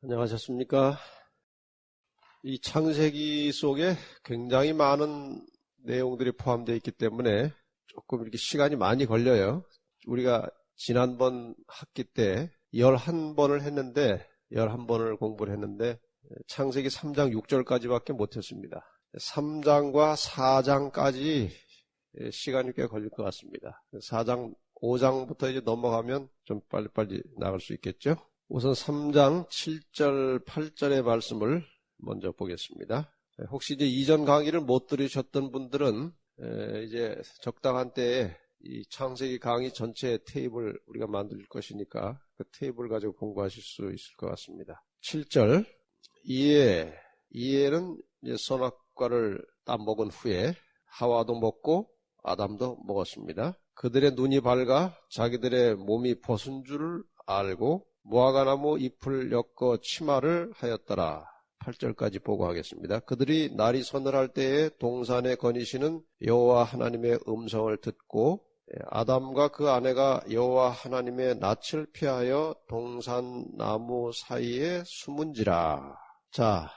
안녕하셨습니까? 이 창세기 속에 굉장히 많은 내용들이 포함되어 있기 때문에 조금 이렇게 시간이 많이 걸려요. 우리가 지난번 학기 때 11번을 했는데 11번을 공부를 했는데 창세기 3장 6절까지밖에 못했습니다. 3장과 4장까지 시간이 꽤 걸릴 것 같습니다. 4장, 5장부터 이제 넘어가면 좀 빨리빨리 나갈 수 있겠죠? 우선 3장 7절, 8절의 말씀을 먼저 보겠습니다. 혹시 이제 이전 강의를 못 들으셨던 분들은 이제 적당한 때에 이 창세기 강의 전체 테이블 우리가 만들 것이니까 그 테이블 가지고 공부하실 수 있을 것 같습니다. 7절, 이에는 이제 선악과를 따먹은 후에 하와도 먹고 아담도 먹었습니다. 그들의 눈이 밝아 자기들의 몸이 벗은 줄을 알고 무화과나무 잎을 엮어 치마를 하였더라. 8절까지 보고하겠습니다. 그들이 날이 서늘할 때에 동산에 거니시는 여호와 하나님의 음성을 듣고 아담과 그 아내가 여호와 하나님의 낯을 피하여 동산 나무 사이에 숨은지라. 자,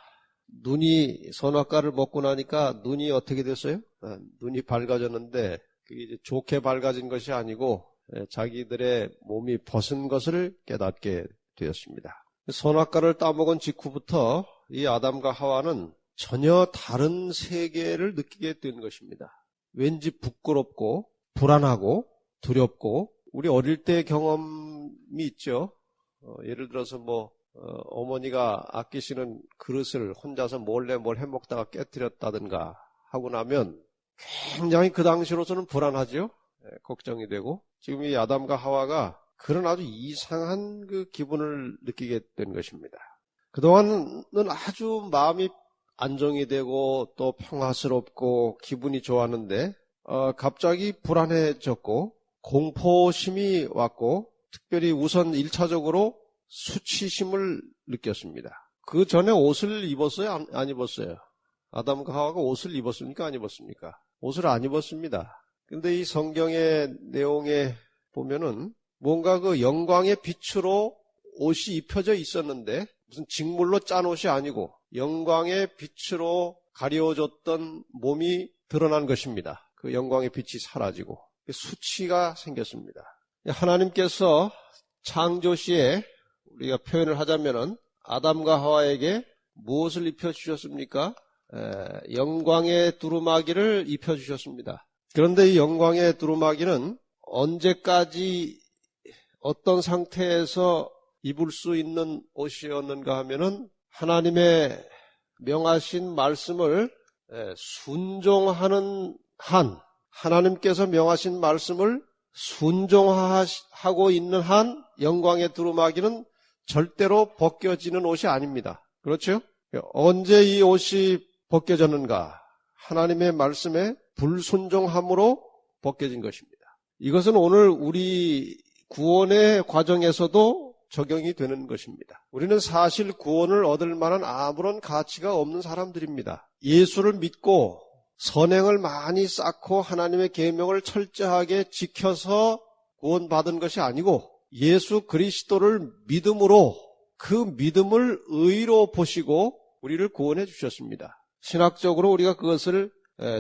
눈이 선악과를 먹고 나니까 눈이 어떻게 됐어요? 눈이 밝아졌는데 그게 이제 좋게 밝아진 것이 아니고 자기들의 몸이 벗은 것을 깨닫게 되었습니다. 선악과를 따먹은 직후부터 이 아담과 하와는 전혀 다른 세계를 느끼게 된 것입니다. 왠지 부끄럽고 불안하고 두렵고 우리 어릴 때 경험이 있죠. 예를 들어서 어머니가 아끼시는 그릇을 혼자서 몰래 뭘 해먹다가 깨뜨렸다든가 하고 나면 굉장히 그 당시로서는 불안하죠. 걱정이 되고 지금 이 아담과 하와가 그런 아주 이상한 그 기분을 느끼게 된 것입니다. 그동안은 아주 마음이 안정이 되고 또 평화스럽고 기분이 좋았는데 갑자기 불안해졌고 공포심이 왔고 특별히 우선 1차적으로 수치심을 느꼈습니다. 그 전에 옷을 입었어요? 안 입었어요? 아담과 하와가 옷을 입었습니까? 안 입었습니까? 옷을 안 입었습니다. 근데 이 성경의 내용에 보면은 뭔가 그 영광의 빛으로 옷이 입혀져 있었는데 무슨 직물로 짠 옷이 아니고 영광의 빛으로 가려워졌던 몸이 드러난 것입니다. 그 영광의 빛이 사라지고 수치가 생겼습니다. 하나님께서 창조 시에 우리가 표현을 하자면은 아담과 하와에게 무엇을 입혀주셨습니까? 영광의 두루마기를 입혀주셨습니다. 그런데 이 영광의 두루마기는 언제까지 어떤 상태에서 입을 수 있는 옷이었는가 하면은 하나님의 명하신 말씀을 순종하는 한, 하나님께서 명하신 말씀을 순종하고 있는 한 영광의 두루마기는 절대로 벗겨지는 옷이 아닙니다. 그렇죠? 언제 이 옷이 벗겨졌는가? 하나님의 말씀에 불순종함으로 벗겨진 것입니다. 이것은 오늘 우리 구원의 과정에서도 적용이 되는 것입니다. 우리는 사실 구원을 얻을 만한 아무런 가치가 없는 사람들입니다. 예수를 믿고 선행을 많이 쌓고 하나님의 계명을 철저하게 지켜서 구원받은 것이 아니고 예수 그리스도를 믿음으로 그 믿음을 의로 보시고 우리를 구원해 주셨습니다. 신학적으로 우리가 그것을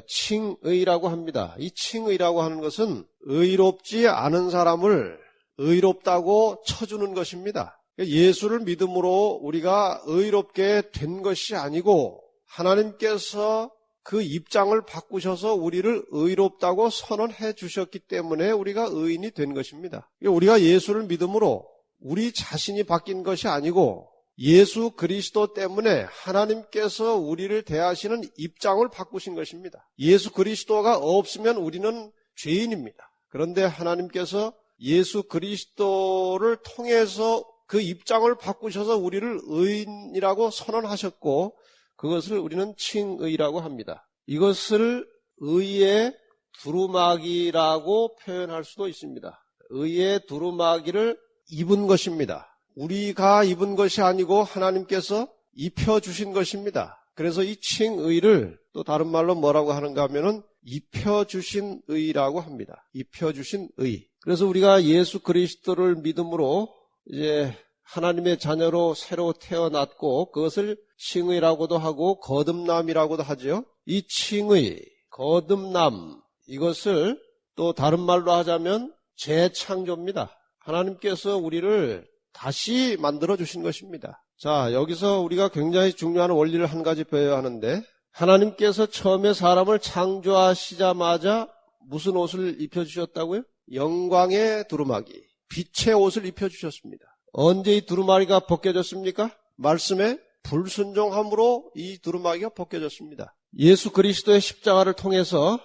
칭의라고 합니다. 이 칭의라고 하는 것은 의롭지 않은 사람을 의롭다고 쳐주는 것입니다. 예수를 믿음으로 우리가 의롭게 된 것이 아니고 하나님께서 그 입장을 바꾸셔서 우리를 의롭다고 선언해 주셨기 때문에 우리가 의인이 된 것입니다. 우리가 예수를 믿음으로 우리 자신이 바뀐 것이 아니고 예수 그리스도 때문에 하나님께서 우리를 대하시는 입장을 바꾸신 것입니다. 예수 그리스도가 없으면 우리는 죄인입니다. 그런데 하나님께서 예수 그리스도를 통해서 그 입장을 바꾸셔서 우리를 의인이라고 선언하셨고 그것을 우리는 칭의라고 합니다. 이것을 의의 두루마기라고 표현할 수도 있습니다. 의의 두루마기를 입은 것입니다. 우리가 입은 것이 아니고 하나님께서 입혀주신 것입니다. 그래서 이 칭의를 또 다른 말로 뭐라고 하는가 하면은 입혀주신 의라고 합니다. 입혀주신 의. 그래서 우리가 예수 그리스도를 믿음으로 이제 하나님의 자녀로 새로 태어났고 그것을 칭의라고도 하고 거듭남이라고도 하죠. 이 칭의, 거듭남 이것을 또 다른 말로 하자면 재창조입니다. 하나님께서 우리를 다시 만들어 주신 것입니다. 자, 여기서 우리가 굉장히 중요한 원리를 한 가지 배워야 하는데 하나님께서 처음에 사람을 창조하시자마자 무슨 옷을 입혀주셨다고요? 영광의 두루마기, 빛의 옷을 입혀주셨습니다. 언제 이 두루마기가 벗겨졌습니까? 말씀에 불순종함으로 이 두루마기가 벗겨졌습니다. 예수 그리스도의 십자가를 통해서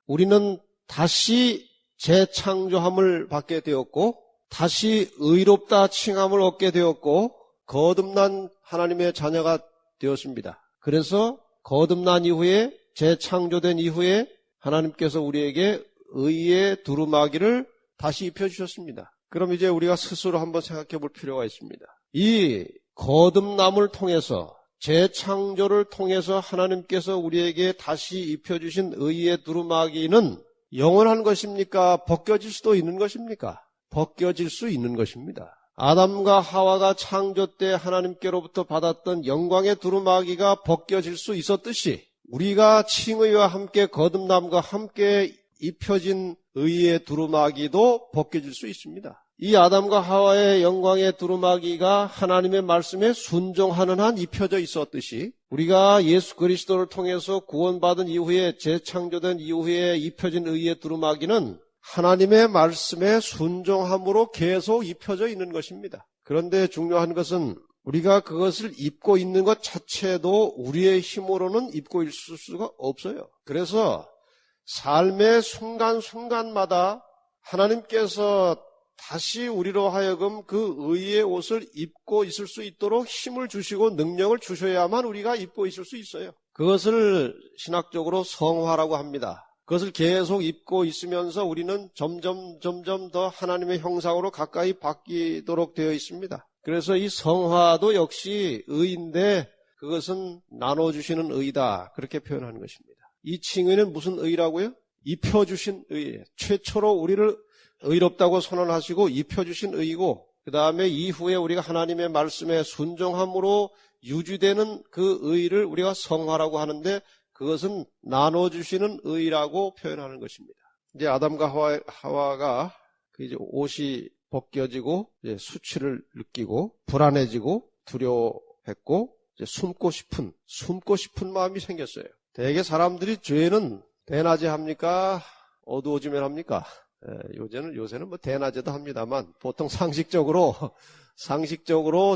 우리는 다시 재창조함을 받게 되었고 다시 의롭다 칭함을 얻게 되었고 거듭난 하나님의 자녀가 되었습니다. 그래서 거듭난 이후에 재창조된 이후에 하나님께서 우리에게 의의 두루마기를 다시 입혀주셨습니다. 그럼 이제 우리가 스스로 한번 생각해 볼 필요가 있습니다. 이 거듭남을 통해서 재창조를 통해서 하나님께서 우리에게 다시 입혀주신 의의 두루마기는 영원한 것입니까? 벗겨질 수도 있는 것입니까? 벗겨질 수 있는 것입니다. 아담과 하와가 창조 때 하나님께로부터 받았던 영광의 두루마기가 벗겨질 수 있었듯이 우리가 칭의와 함께 거듭남과 함께 입혀진 의의 두루마기도 벗겨질 수 있습니다. 이 아담과 하와의 영광의 두루마기가 하나님의 말씀에 순종하는 한 입혀져 있었듯이 우리가 예수 그리스도를 통해서 구원받은 이후에 재창조된 이후에 입혀진 의의 두루마기는 하나님의 말씀에 순종함으로 계속 입혀져 있는 것입니다. 그런데 중요한 것은 우리가 그것을 입고 있는 것 자체도 우리의 힘으로는 입고 있을 수가 없어요. 그래서 삶의 순간순간마다 하나님께서 다시 우리로 하여금 그 의의 옷을 입고 있을 수 있도록 힘을 주시고 능력을 주셔야만 우리가 입고 있을 수 있어요. 그것을 신학적으로 성화라고 합니다. 그것을 계속 입고 있으면서 우리는 점점 더 하나님의 형상으로 가까이 바뀌도록 되어 있습니다. 그래서 이 성화도 역시 의인데 그것은 나눠주시는 의다, 그렇게 표현하는 것입니다. 이 칭의는 무슨 의라고요? 입혀주신 의예요. 최초로 우리를 의롭다고 선언하시고 입혀주신 의이고 그 다음에 이후에 우리가 하나님의 말씀에 순종함으로 유지되는 그 의를 우리가 성화라고 하는데 그것은 나눠주시는 의라고 표현하는 것입니다. 이제 아담과 하와가 이제 옷이 벗겨지고 이제 수치를 느끼고 불안해지고 두려워했고 이제 숨고 싶은 마음이 생겼어요. 대개 사람들이 죄는 대낮에 합니까? 어두워지면 합니까? 요새는 뭐 대낮에도 합니다만 보통 상식적으로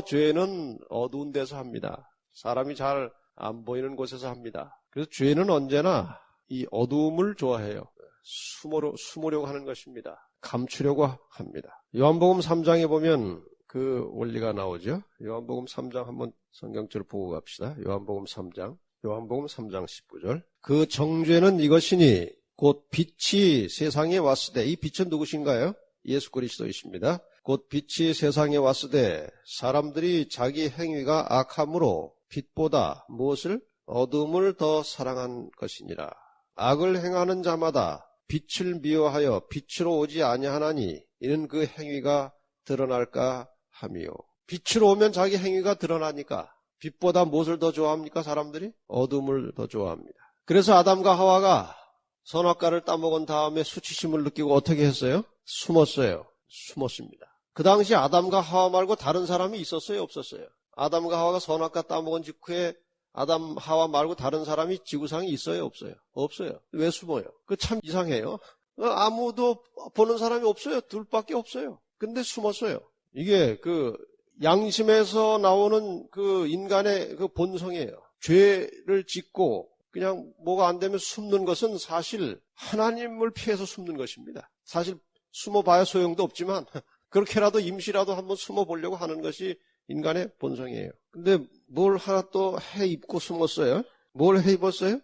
죄는 어두운 데서 합니다. 사람이 잘 안 보이는 곳에서 합니다. 그래서 죄는 언제나 이 어두움을 좋아해요. 숨으려고 하는 것입니다. 감추려고 합니다. 요한복음 3장에 보면 그 원리가 나오죠. 요한복음 3장 한번 성경절을 보고 갑시다. 요한복음 3장 19절. 그 정죄는 이것이니 곧 빛이 세상에 왔으되, 이 빛은 누구신가요? 예수 그리스도이십니다. 곧 빛이 세상에 왔으되 사람들이 자기 행위가 악함으로 빛보다 무엇을? 어둠을 더 사랑한 것이니라. 악을 행하는 자마다 빛을 미워하여 빛으로 오지 아니하나니 이는 그 행위가 드러날까 함이요. 빛으로 오면 자기 행위가 드러나니까 빛보다 무엇을 더 좋아합니까? 사람들이? 어둠을 더 좋아합니다. 그래서 아담과 하와가 선악과를 따먹은 다음에 수치심을 느끼고 어떻게 했어요? 숨었습니다. 그 당시 아담과 하와 말고 다른 사람이 있었어요? 없었어요? 아담과 하와가 선악과 따먹은 직후에 아담, 하와 말고 다른 사람이 지구상에 있어요? 없어요? 없어요. 왜 숨어요? 그 참 이상해요. 아무도 보는 사람이 없어요. 둘밖에 없어요. 근데 숨었어요. 이게 그 양심에서 나오는 그 인간의 그 본성이에요. 죄를 짓고 그냥 뭐가 안 되면 숨는 것은 사실 하나님을 피해서 숨는 것입니다. 사실 숨어봐야 소용도 없지만 그렇게라도 임시라도 한번 숨어보려고 하는 것이 인간의 본성이에요. 근데 뭘 하나 또 해 입고 숨었어요? 뭘 해 입었어요?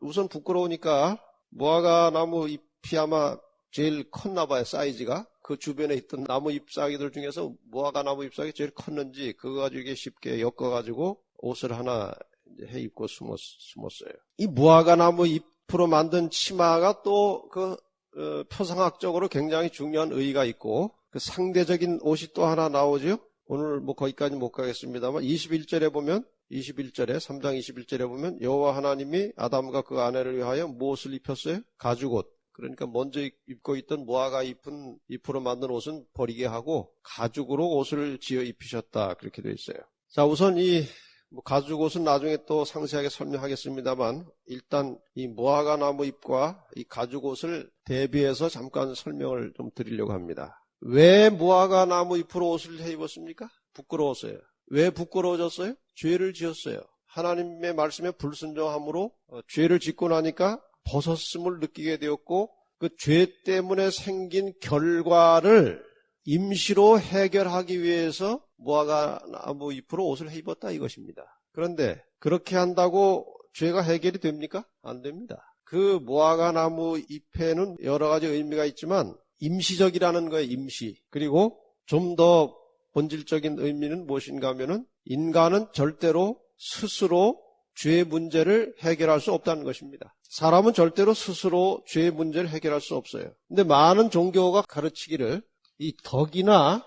우선 부끄러우니까 무화과 나무 잎이 아마 제일 컸나 봐요, 사이즈가. 그 주변에 있던 나무 잎사귀들 중에서 무화과 나무 잎사귀 제일 컸는지 그거 가지고 이게 쉽게 엮어가지고 옷을 하나 해 입고 숨었어요. 이 무화과 나무 잎으로 만든 치마가 또 표상학적으로 굉장히 중요한 의의가 있고 그 상대적인 옷이 또 하나 나오죠. 오늘 뭐 거기까지 못 가겠습니다만 21절에 보면 3장 21절에 보면 여호와 하나님이 아담과 그 아내를 위하여 무엇을 입혔어요? 가죽옷. 그러니까 먼저 입고 있던 무화과 잎으로 만든 옷은 버리게 하고 가죽으로 옷을 지어 입히셨다. 그렇게 되어 있어요. 자, 우선 이 가죽옷은 나중에 또 상세하게 설명하겠습니다만 일단 이 무화과 나무 잎과 이 가죽옷을 대비해서 잠깐 설명을 좀 드리려고 합니다. 왜 무화과 나무 잎으로 옷을 해 입었습니까? 부끄러웠어요. 왜 부끄러워졌어요? 죄를 지었어요. 하나님의 말씀에 불순종함으로 죄를 짓고 나니까 벗었음을 느끼게 되었고 그 죄 때문에 생긴 결과를 임시로 해결하기 위해서 무화과 나무 잎으로 옷을 해 입었다 이것입니다. 그런데 그렇게 한다고 죄가 해결이 됩니까? 안 됩니다. 그 무화과 나무 잎에는 여러 가지 의미가 있지만 임시적이라는 거예요. 임시. 그리고 좀 더 본질적인 의미는 무엇인가 하면은 인간은 절대로 스스로 죄의 문제를 해결할 수 없다는 것입니다. 사람은 절대로 스스로 죄의 문제를 해결할 수 없어요. 근데 많은 종교가 가르치기를 이 덕이나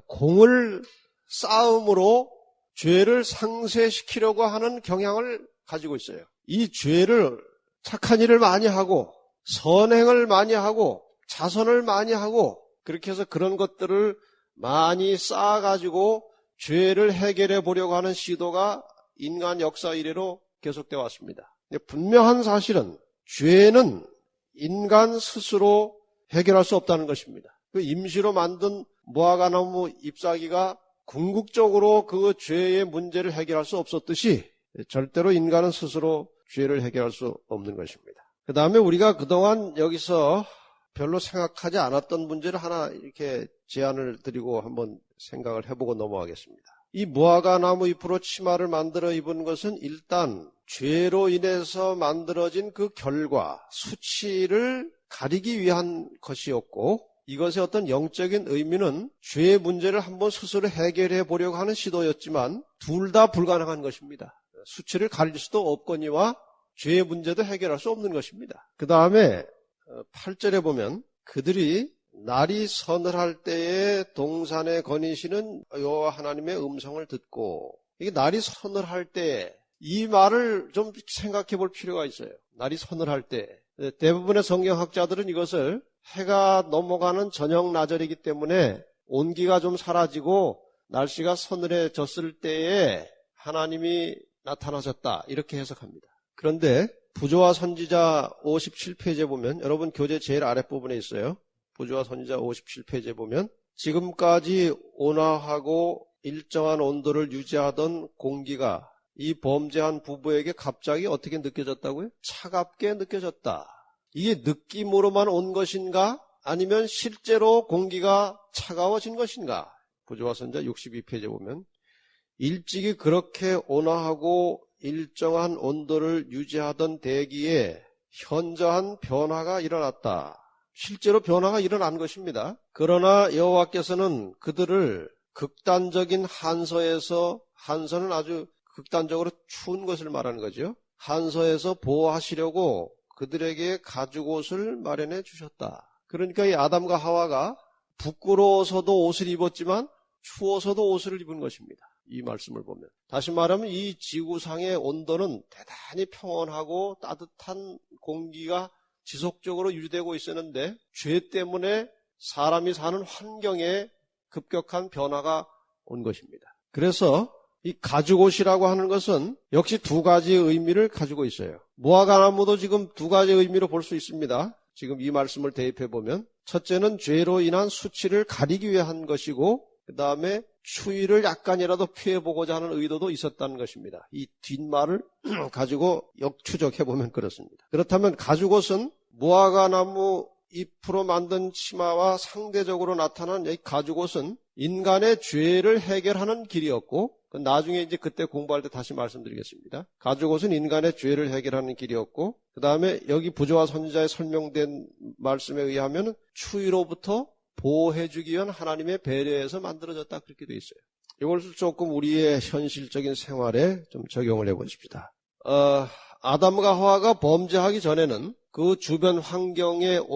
공을 쌓음으로 죄를 상쇄시키려고 하는 경향을 가지고 있어요. 이 죄를 착한 일을 많이 하고 선행을 많이 하고 자선을 많이 하고 그렇게 해서 그런 것들을 많이 쌓아가지고 죄를 해결해 보려고 하는 시도가 인간 역사 이래로 계속되어 왔습니다. 분명한 사실은 죄는 인간 스스로 해결할 수 없다는 것입니다. 그 임시로 만든 무화과 나무 잎사귀가 궁극적으로 그 죄의 문제를 해결할 수 없었듯이 절대로 인간은 스스로 죄를 해결할 수 없는 것입니다. 그 다음에 우리가 그동안 여기서 별로 생각하지 않았던 문제를 하나 이렇게 제안을 드리고 한번 생각을 해보고 넘어가겠습니다. 이 무화과 나무 잎으로 치마를 만들어 입은 것은 일단 죄로 인해서 만들어진 그 결과, 수치를 가리기 위한 것이었고 이것의 어떤 영적인 의미는 죄의 문제를 한번 스스로 해결해 보려고 하는 시도였지만 둘 다 불가능한 것입니다. 수치를 가릴 수도 없거니와 죄의 문제도 해결할 수 없는 것입니다. 그 다음에 8절에 보면 그들이 날이 서늘할 때에 동산에 거니시는 여호와 하나님의 음성을 듣고 이게 날이 서늘할 때 이 말을 좀 생각해 볼 필요가 있어요. 날이 서늘할 때 대부분의 성경학자들은 이것을 해가 넘어가는 저녁 나절이기 때문에 온기가 좀 사라지고 날씨가 서늘해졌을 때에 하나님이 나타나셨다 이렇게 해석합니다. 그런데 부조와 선지자 57페이지에 보면 여러분 교재 제일 아랫부분에 있어요. 부조와 선지자 57페이지에 보면 지금까지 온화하고 일정한 온도를 유지하던 공기가 이 범죄한 부부에게 갑자기 어떻게 느껴졌다고요? 차갑게 느껴졌다. 이게 느낌으로만 온 것인가? 아니면 실제로 공기가 차가워진 것인가? 부조와 선지자 62페이지에 보면 일찍이 그렇게 온화하고 일정한 온도를 유지하던 대기에 현저한 변화가 일어났다. 실제로 변화가 일어난 것입니다. 그러나 여호와께서는 그들을 극단적인 한서는 아주 극단적으로 추운 것을 말하는 거죠. 한서에서 보호하시려고 그들에게 가죽옷을 마련해 주셨다. 그러니까 이 아담과 하와가 부끄러워서도 옷을 입었지만 추워서도 옷을 입은 것입니다. 이 말씀을 보면. 다시 말하면 이 지구상의 온도는 대단히 평온하고 따뜻한 공기가 지속적으로 유지되고 있었는데 죄 때문에 사람이 사는 환경에 급격한 변화가 온 것입니다. 그래서 이 가죽옷이라고 하는 것은 역시 두 가지의 의미를 가지고 있어요. 무화과 나무도 지금 두 가지의 의미로 볼 수 있습니다. 지금 이 말씀을 대입해 보면 첫째는 죄로 인한 수치를 가리기 위한 것이고 그 다음에 추위를 약간이라도 피해보고자 하는 의도도 있었다는 것입니다. 이 뒷말을 가지고 역추적해보면 그렇습니다. 그렇다면 가죽옷은 무화과 나무 잎으로 만든 치마와 상대적으로 나타난 이 가죽옷은 인간의 죄를 해결하는 길이었고 나중에 이제 그때 공부할 때 다시 말씀드리겠습니다. 가죽옷은 인간의 죄를 해결하는 길이었고 그 다음에 여기 부조와 선지자에 설명된 말씀에 의하면 추위로부터 보호해주기 위한 하나님의 배려에서 만들어졌다 그렇게 되어 있어요. 이것을 조금 우리의 현실적인 생활에 좀 적용을 해보십시다. 아담과 하와가 범죄하기 전에는 그 주변 환경의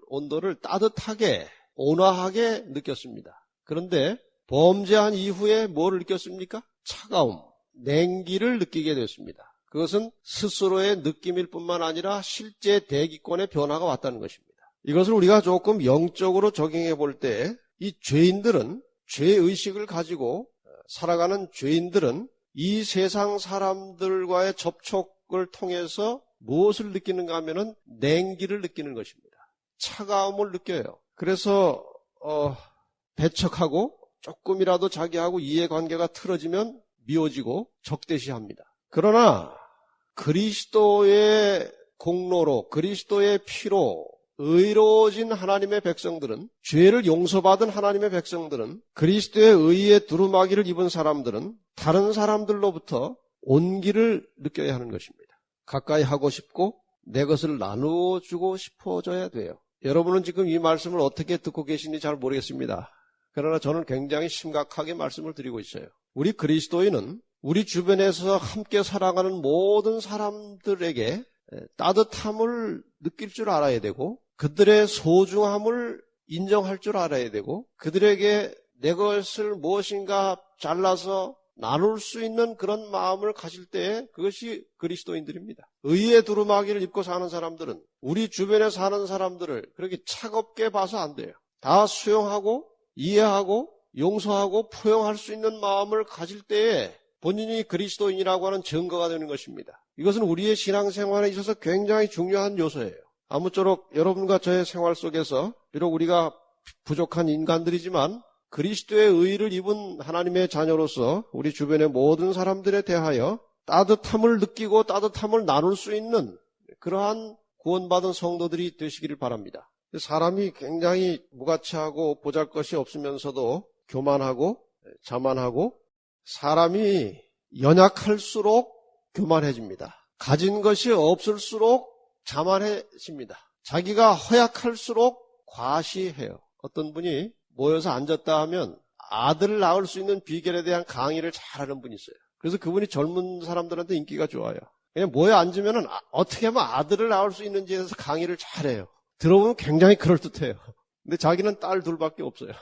온도를 따뜻하게 온화하게 느꼈습니다. 그런데 범죄한 이후에 뭐를 느꼈습니까? 차가움, 냉기를 느끼게 됐습니다. 그것은 스스로의 느낌일 뿐만 아니라 실제 대기권의 변화가 왔다는 것입니다. 이것을 우리가 조금 영적으로 적용해 볼 때 이 죄인들은, 죄의식을 가지고 살아가는 죄인들은 이 세상 사람들과의 접촉을 통해서 무엇을 느끼는가 하면은 냉기를 느끼는 것입니다. 차가움을 느껴요. 그래서 배척하고 조금이라도 자기하고 이해관계가 틀어지면 미워지고 적대시합니다. 그러나 그리스도의 공로로, 그리스도의 피로 의로워진 하나님의 백성들은, 죄를 용서받은 하나님의 백성들은, 그리스도의 의에 두루마기를 입은 사람들은 다른 사람들로부터 온기를 느껴야 하는 것입니다. 가까이 하고 싶고 내 것을 나누어 주고 싶어져야 돼요. 여러분은 지금 이 말씀을 어떻게 듣고 계신지 잘 모르겠습니다. 그러나 저는 굉장히 심각하게 말씀을 드리고 있어요. 우리 그리스도인은 우리 주변에서 함께 살아가는 모든 사람들에게 따뜻함을 느낄 줄 알아야 되고, 그들의 소중함을 인정할 줄 알아야 되고, 그들에게 내 것을 무엇인가 잘라서 나눌 수 있는 그런 마음을 가질 때 그것이 그리스도인들입니다. 의의 두루마기를 입고 사는 사람들은 우리 주변에 사는 사람들을 그렇게 차갑게 봐서 안 돼요. 다 수용하고 이해하고 용서하고 포용할 수 있는 마음을 가질 때에 본인이 그리스도인이라고 하는 증거가 되는 것입니다. 이것은 우리의 신앙생활에 있어서 굉장히 중요한 요소예요. 아무쪼록 여러분과 저의 생활 속에서 비록 우리가 부족한 인간들이지만 그리스도의 의를 입은 하나님의 자녀로서 우리 주변의 모든 사람들에 대하여 따뜻함을 느끼고 따뜻함을 나눌 수 있는 그러한 구원받은 성도들이 되시기를 바랍니다. 사람이 굉장히 무가치하고 보잘것이 없으면서도 교만하고 자만하고, 사람이 연약할수록 교만해집니다. 가진 것이 없을수록 자만해집니다. 자기가 허약할수록 과시해요. 어떤 분이 모여서 앉았다 하면 아들을 낳을 수 있는 비결에 대한 강의를 잘하는 분이 있어요. 그래서 그분이 젊은 사람들한테 인기가 좋아요. 그냥 모여 앉으면 어떻게 하면 아들을 낳을 수 있는지에 대해서 강의를 잘해요. 들어보면 굉장히 그럴듯해요. 근데 자기는 딸 둘밖에 없어요.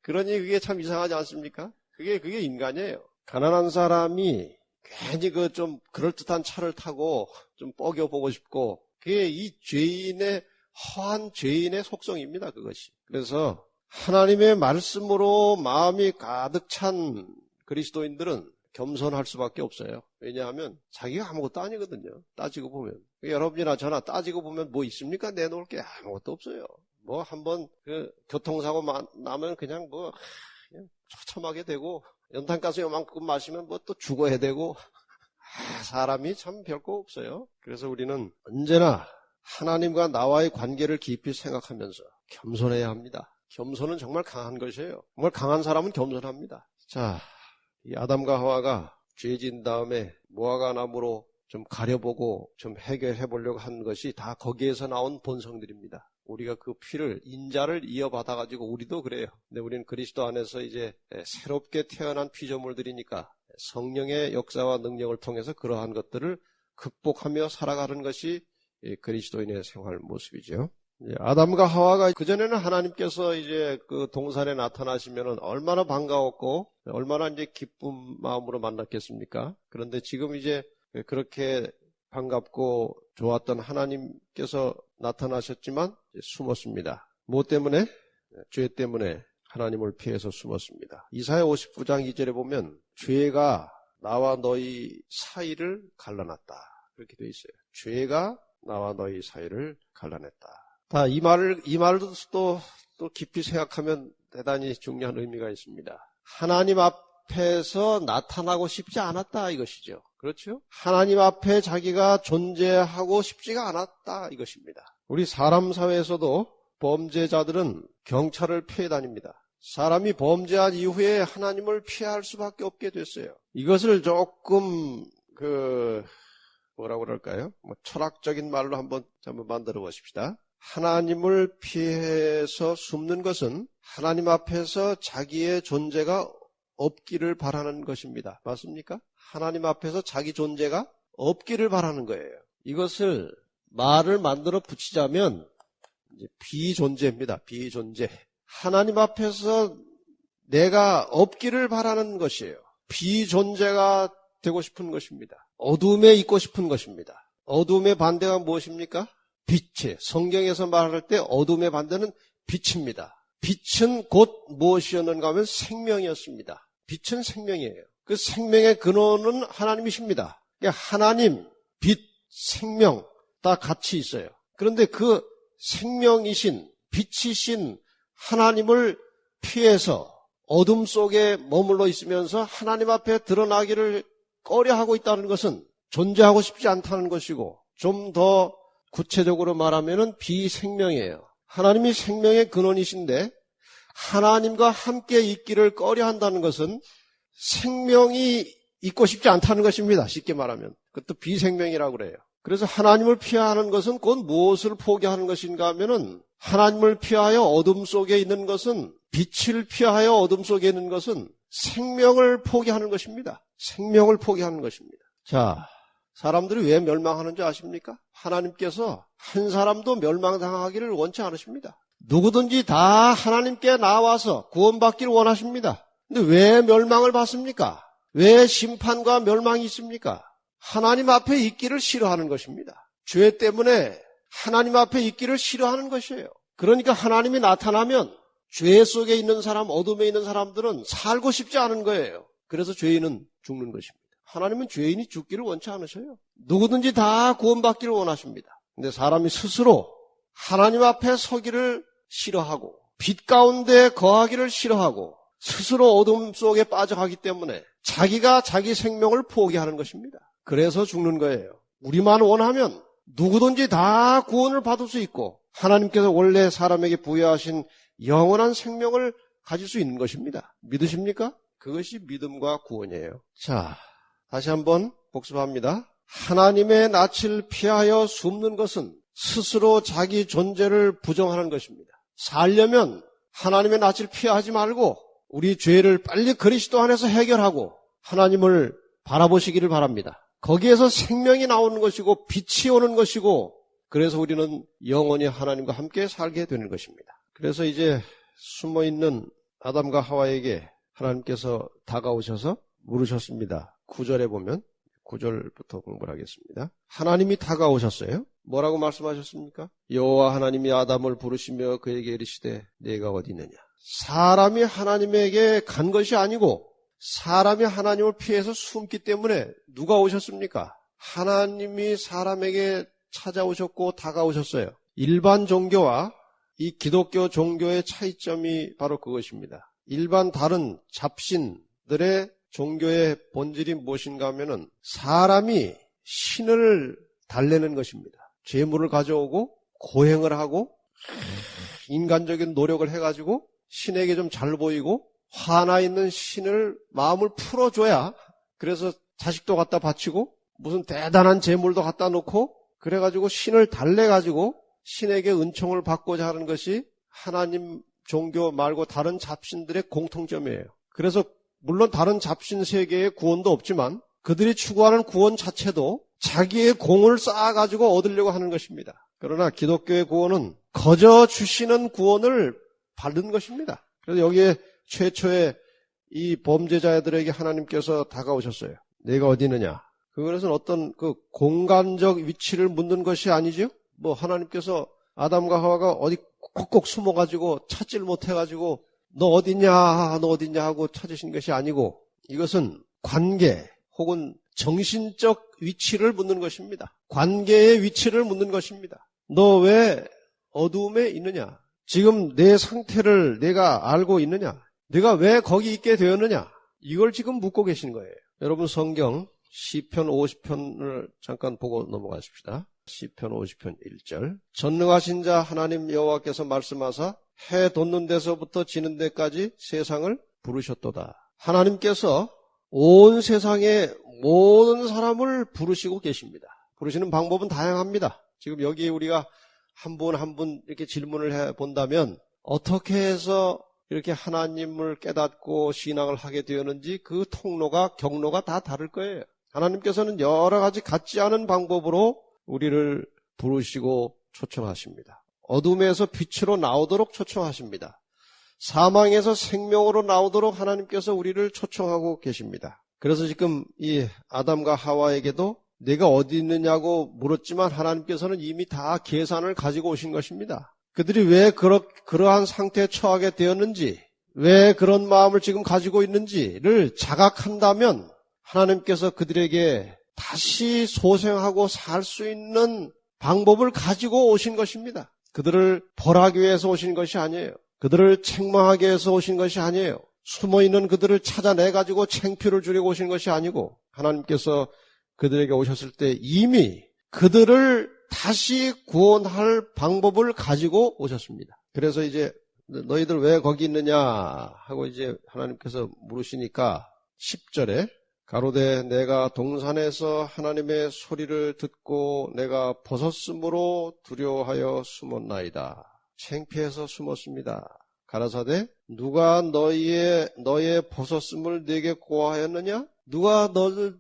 그러니 그게 참 이상하지 않습니까? 그게 인간이에요. 가난한 사람이 괜히 좀 그럴듯한 차를 타고 좀 뻐겨보고 싶고, 그게 이 죄인의, 허한 죄인의 속성입니다, 그것이. 그래서 하나님의 말씀으로 마음이 가득 찬 그리스도인들은 겸손할 수밖에 없어요. 왜냐하면 자기가 아무것도 아니거든요. 따지고 보면. 여러분이나 저나 따지고 보면 뭐 있습니까? 내놓을 게 아무것도 없어요. 뭐 한번 교통사고 나면 그냥 처참하게 되고, 연탄가스 요만큼 마시면 또 죽어야 되고, 사람이 참 별거 없어요. 그래서 우리는 언제나 하나님과 나와의 관계를 깊이 생각하면서 겸손해야 합니다. 겸손은 정말 강한 것이에요. 정말 강한 사람은 겸손합니다. 자, 이 아담과 하와가 죄진 다음에 무화과 나무로 좀 가려보고 좀 해결해 보려고 한 것이 다 거기에서 나온 본성들입니다. 우리가 그 피를, 인자를 이어받아가지고 우리도 그래요. 근데 우리는 그리스도 안에서 이제 새롭게 태어난 피조물들이니까 성령의 역사와 능력을 통해서 그러한 것들을 극복하며 살아가는 것이 그리스도인의 생활 모습이죠. 아담과 하와가 그전에는 하나님께서 이제 그 동산에 나타나시면은 얼마나 반가웠고 얼마나 이제 기쁜 마음으로 만났겠습니까? 그런데 지금 이제 그렇게 반갑고 좋았던 하나님께서 나타나셨지만 숨었습니다. 무엇 때문에? 죄 때문에 하나님을 피해서 숨었습니다. 이사야 59장 2절에 보면 죄가 나와 너희 사이를 갈라놨다. 그렇게 되어 있어요. 죄가 나와 너희 사이를 갈라냈다. 이 말도 또 깊이 생각하면 대단히 중요한 의미가 있습니다. 하나님 앞에서 나타나고 싶지 않았다 이것이죠. 그렇죠? 하나님 앞에 자기가 존재하고 싶지가 않았다 이것입니다. 우리 사람 사회에서도 범죄자들은 경찰을 피해 다닙니다. 사람이 범죄한 이후에 하나님을 피할 수밖에 없게 됐어요. 이것을 조금 뭐라고 그럴까요? 철학적인 말로 한번 만들어 보십시다. 하나님을 피해서 숨는 것은 하나님 앞에서 자기의 존재가 없기를 바라는 것입니다. 맞습니까? 하나님 앞에서 자기 존재가 없기를 바라는 거예요. 이것을 말을 만들어 붙이자면 이제 비존재입니다. 비존재. 하나님 앞에서 내가 없기를 바라는 것이에요. 비존재가 되고 싶은 것입니다. 어둠에 있고 싶은 것입니다. 어둠의 반대가 무엇입니까? 빛이에요. 성경에서 말할 때 어둠의 반대는 빛입니다. 빛은 곧 무엇이었는가 하면 생명이었습니다. 빛은 생명이에요. 그 생명의 근원은 하나님이십니다. 그러니까 하나님, 빛, 생명 다 같이 있어요. 그런데 그 생명이신, 빛이신 하나님을 피해서 어둠 속에 머물러 있으면서 하나님 앞에 드러나기를 꺼려하고 있다는 것은 존재하고 싶지 않다는 것이고, 좀 더 구체적으로 말하면 비생명이에요. 하나님이 생명의 근원이신데 하나님과 함께 있기를 꺼려한다는 것은 생명이 있고 싶지 않다는 것입니다. 쉽게 말하면. 그것도 비생명이라고 그래요. 그래서 하나님을 피하는 것은 곧 무엇을 포기하는 것인가 하면은, 하나님을 피하여 어둠 속에 있는 것은, 빛을 피하여 어둠 속에 있는 것은 생명을 포기하는 것입니다. 생명을 포기하는 것입니다. 자, 사람들이 왜 멸망하는 줄 아십니까? 하나님께서 한 사람도 멸망당하기를 원치 않으십니다. 누구든지 다 하나님께 나와서 구원받기를 원하십니다. 근데 왜 멸망을 받습니까? 왜 심판과 멸망이 있습니까? 하나님 앞에 있기를 싫어하는 것입니다. 죄 때문에 하나님 앞에 있기를 싫어하는 것이에요. 그러니까 하나님이 나타나면 죄 속에 있는 사람, 어둠에 있는 사람들은 살고 싶지 않은 거예요. 그래서 죄인은 죽는 것입니다. 하나님은 죄인이 죽기를 원치 않으셔요. 누구든지 다 구원받기를 원하십니다. 근데 사람이 스스로 하나님 앞에 서기를 싫어하고 빛 가운데 거하기를 싫어하고 스스로 어둠 속에 빠져가기 때문에 자기가 자기 생명을 포기하는 것입니다. 그래서 죽는 거예요. 우리만 원하면 누구든지 다 구원을 받을 수 있고 하나님께서 원래 사람에게 부여하신 영원한 생명을 가질 수 있는 것입니다. 믿으십니까? 그것이 믿음과 구원이에요. 자, 다시 한번 복습합니다. 하나님의 낯을 피하여 숨는 것은 스스로 자기 존재를 부정하는 것입니다. 살려면 하나님의 낯을 피하지 말고 우리 죄를 빨리 그리스도 안에서 해결하고 하나님을 바라보시기를 바랍니다. 거기에서 생명이 나오는 것이고 빛이 오는 것이고, 그래서 우리는 영원히 하나님과 함께 살게 되는 것입니다. 그래서 이제 숨어있는 아담과 하와에게 하나님께서 다가오셔서 물으셨습니다. 9절에 보면, 9절부터 공부를 하겠습니다. 하나님이 다가오셨어요. 뭐라고 말씀하셨습니까? 여호와 하나님이 아담을 부르시며 그에게 이르시되 네가 어디 있느냐. 사람이 하나님에게 간 것이 아니고 사람이 하나님을 피해서 숨기 때문에 누가 오셨습니까? 하나님이 사람에게 찾아오셨고 다가오셨어요. 일반 종교와 이 기독교 종교의 차이점이 바로 그것입니다. 일반 다른 잡신들의 종교의 본질이 무엇인가 하면은 사람이 신을 달래는 것입니다. 재물을 가져오고 고행을 하고 인간적인 노력을 해가지고 신에게 좀 잘 보이고 화나 있는 신을 마음을 풀어줘야, 그래서 자식도 갖다 바치고 무슨 대단한 재물도 갖다 놓고 그래가지고 신을 달래가지고 신에게 은총을 받고자 하는 것이 하나님 종교 말고 다른 잡신들의 공통점이에요. 그래서 물론 다른 잡신 세계의 구원도 없지만 그들이 추구하는 구원 자체도 자기의 공을 쌓아가지고 얻으려고 하는 것입니다. 그러나 기독교의 구원은 거저 주시는 구원을 받는 것입니다. 그래서 여기에 최초의 이 범죄자들에게 하나님께서 다가오셨어요. 내가 어디 있느냐. 그것은 어떤 그 공간적 위치를 묻는 것이 아니죠. 뭐 하나님께서 아담과 하와가 어디 꼭꼭 숨어가지고 찾질 못해가지고 너 어딨냐 하고 찾으신 것이 아니고, 이것은 관계 혹은 정신적 위치를 묻는 것입니다. 관계의 위치를 묻는 것입니다. 너 왜 어두움에 있느냐? 지금 내 상태를 내가 알고 있느냐? 내가 왜 거기 있게 되었느냐? 이걸 지금 묻고 계신 거예요. 여러분 성경 시편 50편을 잠깐 보고 넘어가십시다. 시편 50편 1절. 전능하신 자 하나님 여호와께서 말씀하사 해 돋는 데서부터 지는 데까지 세상을 부르셨도다. 하나님께서 온 세상의 모든 사람을 부르시고 계십니다. 부르시는 방법은 다양합니다. 지금 여기 우리가 한 분 한 분 이렇게 질문을 해 본다면 어떻게 해서 이렇게 하나님을 깨닫고 신앙을 하게 되었는지 그 통로가 경로가 다 다를 거예요. 하나님께서는 여러 가지 같지 않은 방법으로 우리를 부르시고 초청하십니다. 어둠에서 빛으로 나오도록 초청하십니다. 사망에서 생명으로 나오도록 하나님께서 우리를 초청하고 계십니다. 그래서 지금 이 아담과 하와에게도 내가 어디 있느냐고 물었지만 하나님께서는 이미 다 계산을 가지고 오신 것입니다. 그들이 왜 그러한 상태에 처하게 되었는지, 왜 그런 마음을 지금 가지고 있는지를 자각한다면 하나님께서 그들에게 다시 소생하고 살 수 있는 방법을 가지고 오신 것입니다. 그들을 벌하기 위해서 오신 것이 아니에요. 그들을 책망하기 위해서 오신 것이 아니에요. 숨어있는 그들을 찾아내가지고 창피를 주려고 오신 것이 아니고 하나님께서 그들에게 오셨을 때 이미 그들을 다시 구원할 방법을 가지고 오셨습니다. 그래서 이제 너희들 왜 거기 있느냐 하고 이제 하나님께서 물으시니까 10절에 가로되 내가 동산에서 하나님의 소리를 듣고 내가 벗었으므로 두려워하여 숨었나이다. 창피해서 숨었습니다. 가라사대 누가 너의 벗었음을 네게 고하였느냐? 누가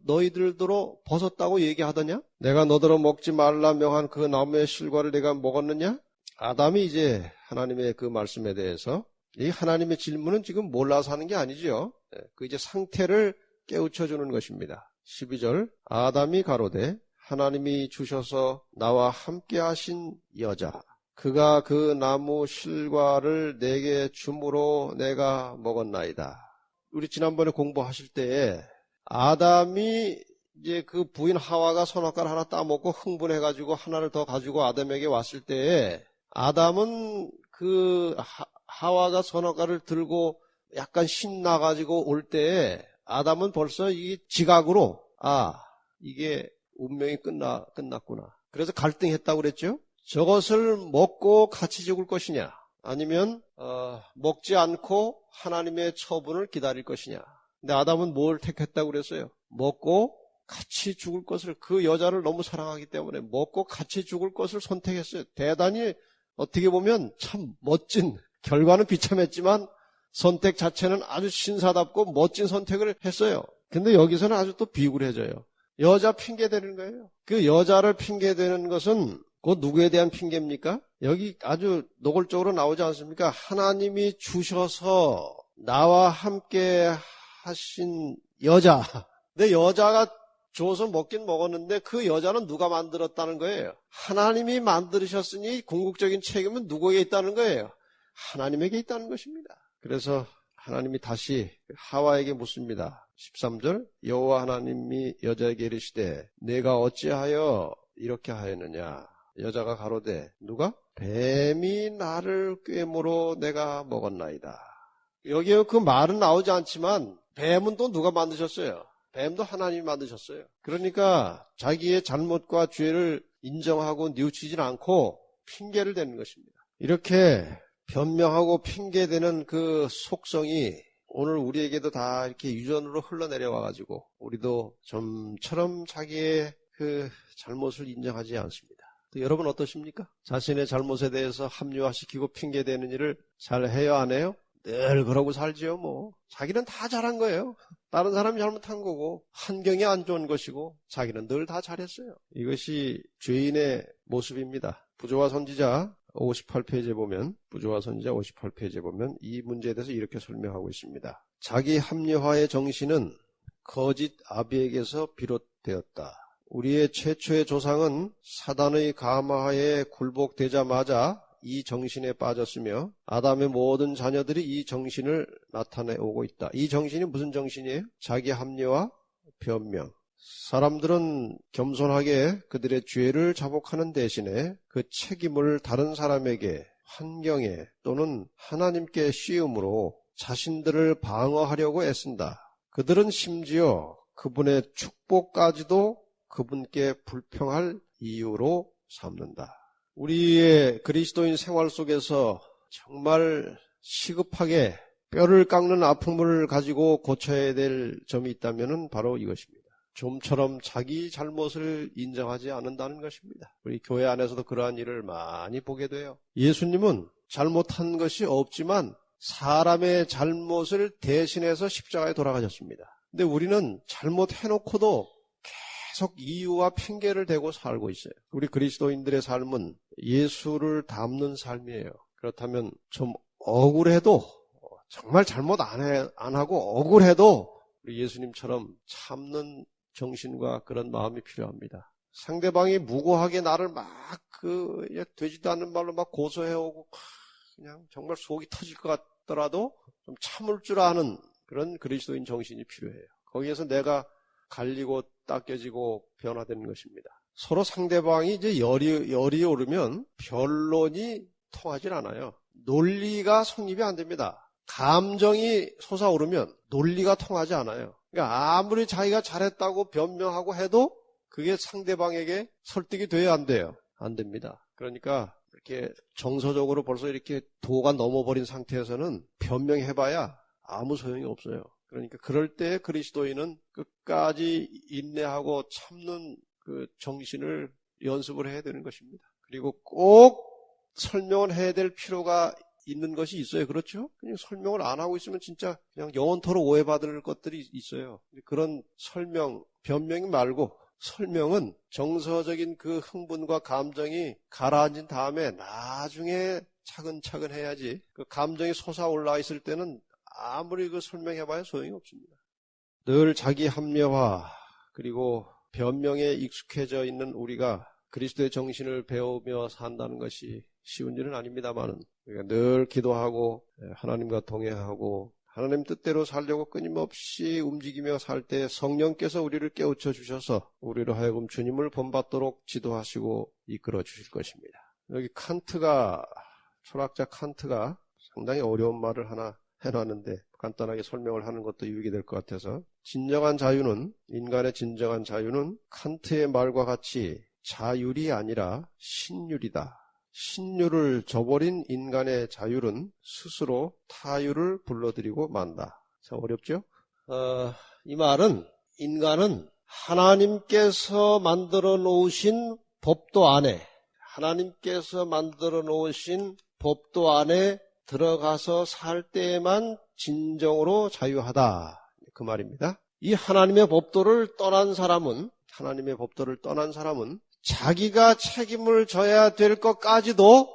너희들도록 벗었다고 얘기하더냐? 내가 너더러 먹지 말라 명한 그 나무의 실과를 내가 먹었느냐? 아담이 이제 하나님의 그 말씀에 대해서 이 하나님의 질문은 지금 몰라서 하는 게 아니죠. 그 이제 상태를 깨우쳐주는 것입니다. 12절 아담이 가로되 하나님이 주셔서 나와 함께 하신 여자 그가 그 나무 실과를 내게 줌으로 내가 먹었나이다. 우리 지난번에 공부하실 때에 아담이 이제 그 부인 하와가 선악과를 하나 따먹고 흥분해가지고 하나를 더 가지고 아담에게 왔을 때에 아담은 그 하와가 선악과를 들고 약간 신나가지고 올 때에 아담은 벌써 이 지각으로 이게 운명이 끝났구나. 그래서 갈등했다고 그랬죠. 저것을 먹고 같이 죽을 것이냐 아니면 먹지 않고 하나님의 처분을 기다릴 것이냐. 근데 아담은 뭘 택했다고 그랬어요? 먹고 같이 죽을 것을, 그 여자를 너무 사랑하기 때문에 먹고 같이 죽을 것을 선택했어요. 대단히 어떻게 보면 참 멋진, 결과는 비참했지만 선택 자체는 아주 신사답고 멋진 선택을 했어요. 근데 여기서는 아주 또 비굴해져요. 여자 핑계대는 거예요. 그 여자를 핑계대는 것은 그 누구에 대한 핑계입니까? 여기 아주 노골적으로 나오지 않습니까? 하나님이 주셔서 나와 함께 하신 여자. 근데 여자가 줘서 먹긴 먹었는데 그 여자는 누가 만들었다는 거예요? 하나님이 만드셨으니 궁극적인 책임은 누구에게 있다는 거예요? 하나님에게 있다는 것입니다. 그래서 하나님이 다시 하와에게 묻습니다. 13절 여호와 하나님이 여자에게 이르시되 내가 어찌하여 이렇게 하였느냐. 여자가 가로되 누가? 뱀이 나를 꾀므로 내가 먹었나이다. 여기에 그 말은 나오지 않지만 뱀은 또 누가 만드셨어요? 뱀도 하나님이 만드셨어요. 그러니까 자기의 잘못과 죄를 인정하고 뉘우치질 않고 핑계를 대는 것입니다. 이렇게 변명하고 핑계대는 그 속성이 오늘 우리에게도 다 이렇게 유전으로 흘러내려와가지고 우리도 좀처럼 자기의 그 잘못을 인정하지 않습니다. 또 여러분 어떠십니까? 자신의 잘못에 대해서 합리화시키고 핑계대는 일을 잘 해요, 안 해요? 늘 그러고 살지요, 뭐. 자기는 다 잘한 거예요. 다른 사람이 잘못한 거고, 환경이 안 좋은 것이고, 자기는 늘 다 잘했어요. 이것이 죄인의 모습입니다. 부조화 선지자 58페이지에 보면, 이 문제에 대해서 이렇게 설명하고 있습니다. 자기 합리화의 정신은 거짓 아비에게서 비롯되었다. 우리의 최초의 조상은 사단의 감화에 굴복되자마자 이 정신에 빠졌으며 아담의 모든 자녀들이 이 정신을 나타내오고 있다. 이 정신이 무슨 정신이에요? 자기 합리화, 변명. 사람들은 겸손하게 그들의 죄를 자복하는 대신에 그 책임을 다른 사람에게, 환경에 또는 하나님께 씌움으로 자신들을 방어하려고 애쓴다. 그들은 심지어 그분의 축복까지도 그분께 불평할 이유로 삼는다. 우리의 그리스도인 생활 속에서 정말 시급하게 뼈를 깎는 아픔을 가지고 고쳐야 될 점이 있다면 바로 이것입니다. 좀처럼 자기 잘못을 인정하지 않는다는 것입니다. 우리 교회 안에서도 그러한 일을 많이 보게 돼요. 예수님은 잘못한 것이 없지만 사람의 잘못을 대신해서 십자가에 돌아가셨습니다. 근데 우리는 잘못해놓고도 계속 이유와 핑계를 대고 살고 있어요. 우리 그리스도인들의 삶은 예수를 닮는 삶이에요. 그렇다면 좀 억울해도 정말 잘못 안 하고 억울해도 우리 예수님처럼 참는 정신과 그런 마음이 필요합니다. 상대방이 무고하게 나를 막 되지도 않는 말로 막 고소해오고 그냥 정말 속이 터질 것 같더라도 좀 참을 줄 아는 그런 그리스도인 정신이 필요해요. 거기에서 내가 갈리고 닦여지고 변화되는 것입니다. 서로 상대방이 이제 열이 오르면 변론이 통하질 않아요. 논리가 성립이 안 됩니다. 감정이 솟아오르면 논리가 통하지 않아요. 그러니까 아무리 자기가 잘했다고 변명하고 해도 그게 상대방에게 설득이 돼야 안 돼요. 안 됩니다. 그러니까 이렇게 정서적으로 벌써 이렇게 도가 넘어버린 상태에서는 변명해봐야 아무 소용이 없어요. 그러니까 그럴 때 그리스도인은 끝까지 인내하고 참는 그 정신을 연습을 해야 되는 것입니다. 그리고 꼭 설명을 해야 될 필요가 있는 것이 있어요. 그렇죠? 그냥 설명을 안 하고 있으면 진짜 그냥 영원토록 오해받을 것들이 있어요. 그런 변명 말고 설명은 정서적인 그 흥분과 감정이 가라앉은 다음에 나중에 차근차근 해야지. 그 감정이 솟아올라 있을 때는 아무리 설명해봐야 소용이 없습니다. 늘 자기 합리화 그리고 변명에 익숙해져 있는 우리가 그리스도의 정신을 배우며 산다는 것이 쉬운 일은 아닙니다만은 우리가 늘 기도하고 하나님과 동행하고 하나님 뜻대로 살려고 끊임없이 움직이며 살 때 성령께서 우리를 깨우쳐 주셔서 우리로 하여금 주님을 본받도록 지도하시고 이끌어 주실 것입니다. 여기 철학자 칸트가 상당히 어려운 말을 하나 해놨는데 간단하게 설명을 하는 것도 유익이 될 것 같아서 인간의 진정한 자유는 칸트의 말과 같이 자율이 아니라 신율이다. 신율을 저버린 인간의 자율은 스스로 타율을 불러들이고 만다. 참 어렵죠? 이 말은 인간은 하나님께서 만들어 놓으신 법도 안에 들어가서 살 때에만 진정으로 자유하다. 그 말입니다. 이 하나님의 법도를 떠난 사람은 자기가 책임을 져야 될 것까지도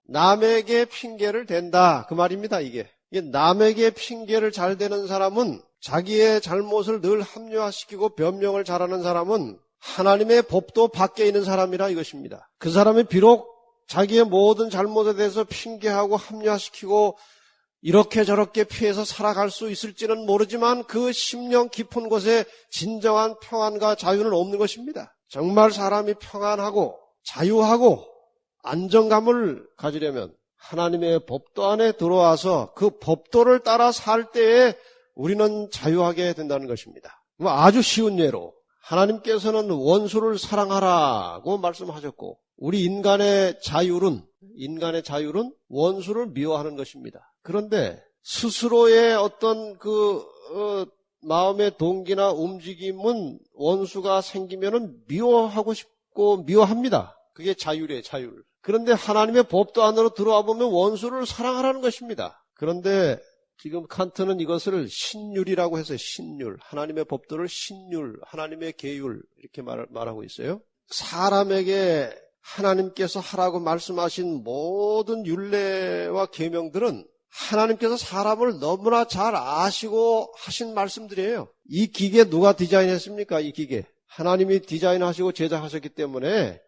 남에게 핑계를 댄다. 그 말입니다. 이게 남에게 핑계를 잘 대는 사람은 자기의 잘못을 늘 합리화시키고 변명을 잘하는 사람은 하나님의 법도 밖에 있는 사람이라 이것입니다. 그 사람이 비록 자기의 모든 잘못에 대해서 핑계하고 합리화시키고 이렇게 저렇게 피해서 살아갈 수 있을지는 모르지만 그 심령 깊은 곳에 진정한 평안과 자유는 없는 것입니다. 정말 사람이 평안하고 자유하고 안정감을 가지려면 하나님의 법도 안에 들어와서 그 법도를 따라 살 때에 우리는 자유하게 된다는 것입니다. 아주 쉬운 예로 하나님께서는 원수를 사랑하라고 말씀하셨고 우리 인간의 자율은 원수를 미워하는 것입니다. 그런데 스스로의 어떤 마음의 동기나 움직임은 원수가 생기면은 미워하고 싶고 미워합니다. 그게 자율이에요, 자율. 그런데 하나님의 법도 안으로 들어와 보면 원수를 사랑하라는 것입니다. 그런데 지금 칸트는 이것을 신율이라고 해서 신율, 하나님의 법도를 신율, 하나님의 계율 이렇게 말하고 있어요. 사람에게 하나님께서 하라고 말씀하신 모든 율례와 계명들은 하나님께서 사람을 너무나 잘 아시고 하신 말씀들이에요. 이 기계 누가 디자인했습니까? 이 기계. 하나님이 디자인하시고 제작하셨기 때문에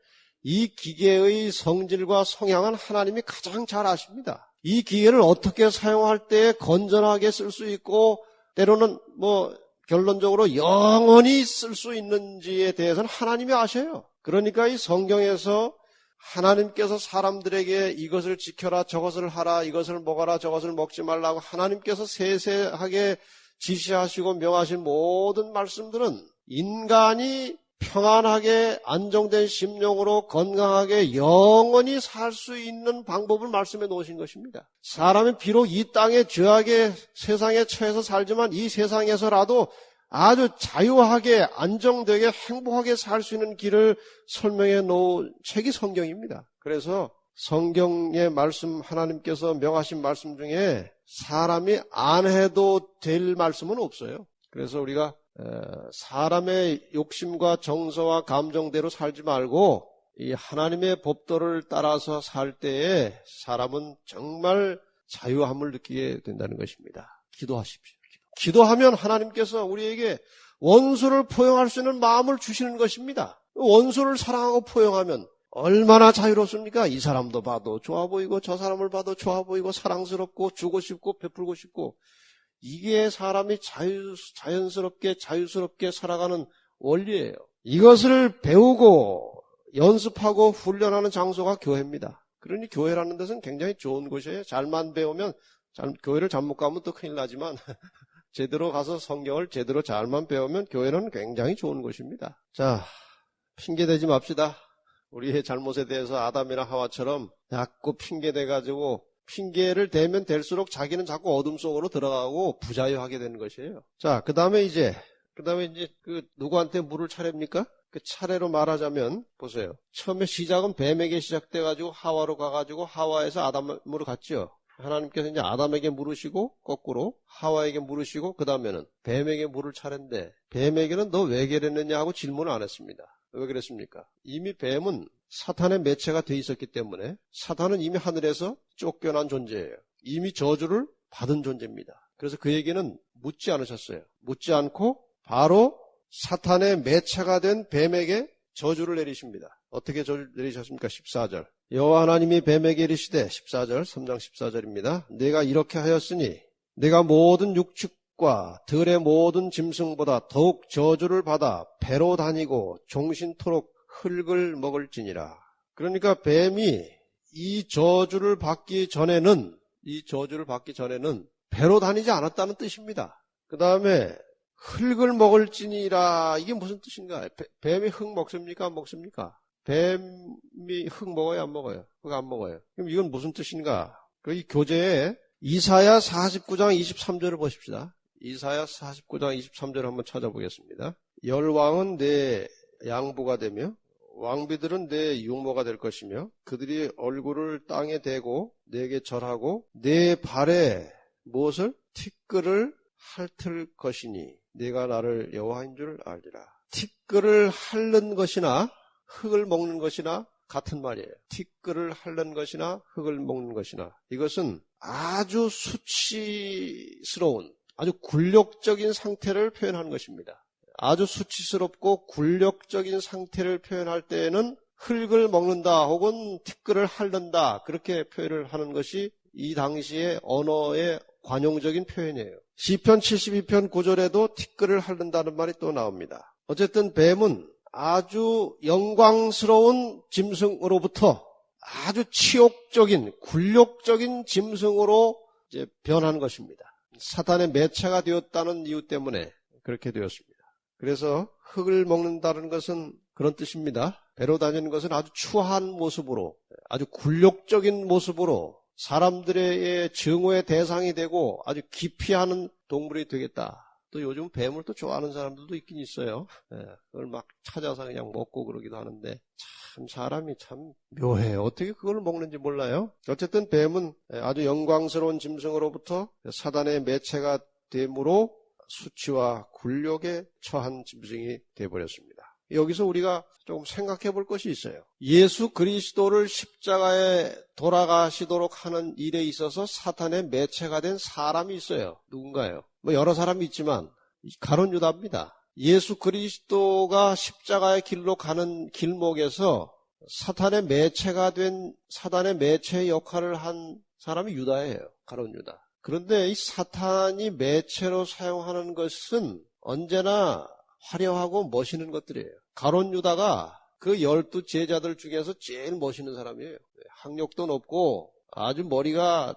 이 기계의 성질과 성향은 하나님이 가장 잘 아십니다. 이 기계를 어떻게 사용할 때 건전하게 쓸 수 있고 때로는 결론적으로 영원히 쓸 수 있는지에 대해서는 하나님이 아셔요. 그러니까 이 성경에서 하나님께서 사람들에게 이것을 지켜라, 저것을 하라, 이것을 먹어라, 저것을 먹지 말라고 하나님께서 세세하게 지시하시고 명하신 모든 말씀들은 인간이 평안하게 안정된 심령으로 건강하게 영원히 살 수 있는 방법을 말씀해 놓으신 것입니다. 사람이 비록 이 땅에 죄악의 세상에 처해서 살지만 이 세상에서라도 아주 자유하게 안정되게 행복하게 살 수 있는 길을 설명해 놓은 책이 성경입니다. 그래서 성경의 말씀, 하나님께서 명하신 말씀 중에 사람이 안 해도 될 말씀은 없어요. 그래서 우리가 사람의 욕심과 정서와 감정대로 살지 말고 이 하나님의 법도를 따라서 살 때에 사람은 정말 자유함을 느끼게 된다는 것입니다. 기도하십시오. 기도하면 하나님께서 우리에게 원수를 포용할 수 있는 마음을 주시는 것입니다. 원수를 사랑하고 포용하면 얼마나 자유롭습니까? 이 사람도 봐도 좋아 보이고 저 사람을 봐도 좋아 보이고 사랑스럽고 주고 싶고 베풀고 싶고, 이게 사람이 자연스럽게 자유스럽게 살아가는 원리예요. 이것을 배우고 연습하고 훈련하는 장소가 교회입니다. 그러니 교회라는 데서는 굉장히 좋은 곳이에요. 잘만 배우면, 교회를 잘못 가면 또 큰일 나지만 제대로 가서 성경을 제대로 잘만 배우면 교회는 굉장히 좋은 곳입니다. 자, 핑계대지 맙시다. 우리의 잘못에 대해서 아담이나 하와처럼 자꾸 핑계대가지고, 핑계를 대면 될수록 자기는 자꾸 어둠 속으로 들어가고 부자유하게 되는 것이에요. 자, 그 다음에 이제 누구한테 물을 차례입니까? 그 차례로 말하자면, 보세요. 처음에 시작은 뱀에게 시작돼가지고 하와로 가가지고 하와에서 아담으로 갔죠. 하나님께서 이제 아담에게 물으시고, 거꾸로 하와에게 물으시고, 그 다음에는 뱀에게 물을 차례인데, 뱀에게는 너 왜 그랬느냐 하고 질문을 안 했습니다. 왜 그랬습니까? 이미 뱀은 사탄의 매체가 돼 있었기 때문에, 사탄은 이미 하늘에서 쫓겨난 존재예요. 이미 저주를 받은 존재입니다. 그래서 그에게는 묻지 않으셨어요. 묻지 않고 바로 사탄의 매체가 된 뱀에게 저주를 내리십니다. 어떻게 저주를 내리셨습니까? 14절. 여호와 하나님이 뱀에게 이르시되, 14절, 3장 14절입니다. 내가 이렇게 하였으니 내가 모든 육축과 들의 모든 짐승보다 더욱 저주를 받아 배로 다니고 종신토록 흙을 먹을지니라. 그러니까 뱀이 이 저주를 받기 전에는 배로 다니지 않았다는 뜻입니다. 그 다음에 흙을 먹을지니라, 이게 무슨 뜻인가? 뱀이 흙 먹습니까? 안 먹습니까? 뱀이 흙 먹어요? 안 먹어요? 흙 안 먹어요. 그럼 이건 무슨 뜻인가? 이 교재에 이사야 49장 23절을 보십시다. 이사야 49장 23절을 한번 찾아보겠습니다. 열왕은 내 양부가 되며 왕비들은 내 육모가 될 것이며 그들이 얼굴을 땅에 대고 내게 절하고 내 발에 무엇을? 티끌을 핥을 것이니 내가 나를 여호와인 줄 알리라. 티끌을 핥는 것이나 흙을 먹는 것이나 같은 말이에요. 티끌을 핥는 것이나 흙을 먹는 것이나, 이것은 아주 수치스러운, 아주 굴욕적인 상태를 표현하는 것입니다. 아주 수치스럽고 굴욕적인 상태를 표현할 때에는 흙을 먹는다 혹은 티끌을 핥는다, 그렇게 표현을 하는 것이 이 당시의 언어의 관용적인 표현이에요. 시편 72편 9절에도 티끌을 핥는다는 말이 또 나옵니다. 어쨌든 뱀은 아주 영광스러운 짐승으로부터 아주 치욕적인, 굴욕적인 짐승으로 이제 변한 것입니다. 사탄의 매체가 되었다는 이유 때문에 그렇게 되었습니다. 그래서 흙을 먹는다는 것은 그런 뜻입니다. 배로 다니는 것은 아주 추한 모습으로, 아주 굴욕적인 모습으로 사람들의 증오의 대상이 되고 아주 기피하는 동물이 되겠다. 또 요즘 뱀을 또 좋아하는 사람들도 있긴 있어요. 그걸 막 찾아서 그냥 먹고 그러기도 하는데, 참 사람이 참 묘해요. 어떻게 그걸 먹는지 몰라요. 어쨌든 뱀은 아주 영광스러운 짐승으로부터 사단의 매체가 됨으로 수치와 굴욕에 처한 짐승이 되어버렸습니다. 여기서 우리가 조금 생각해 볼 것이 있어요. 예수 그리스도를 십자가에 돌아가시도록 하는 일에 있어서 사탄의 매체가 된 사람이 있어요. 누군가요? 여러 사람이 있지만 가룟 유다입니다. 예수 그리스도가 십자가의 길로 가는 길목에서 사탄의 매체가 된, 사단의 매체의 역할을 한 사람이 유다예요. 가룟 유다. 그런데 이 사탄이 매체로 사용하는 것은 언제나 화려하고 멋있는 것들이에요. 가룟 유다가 그 12 제자들 중에서 제일 멋있는 사람이에요. 학력도 높고 아주 머리가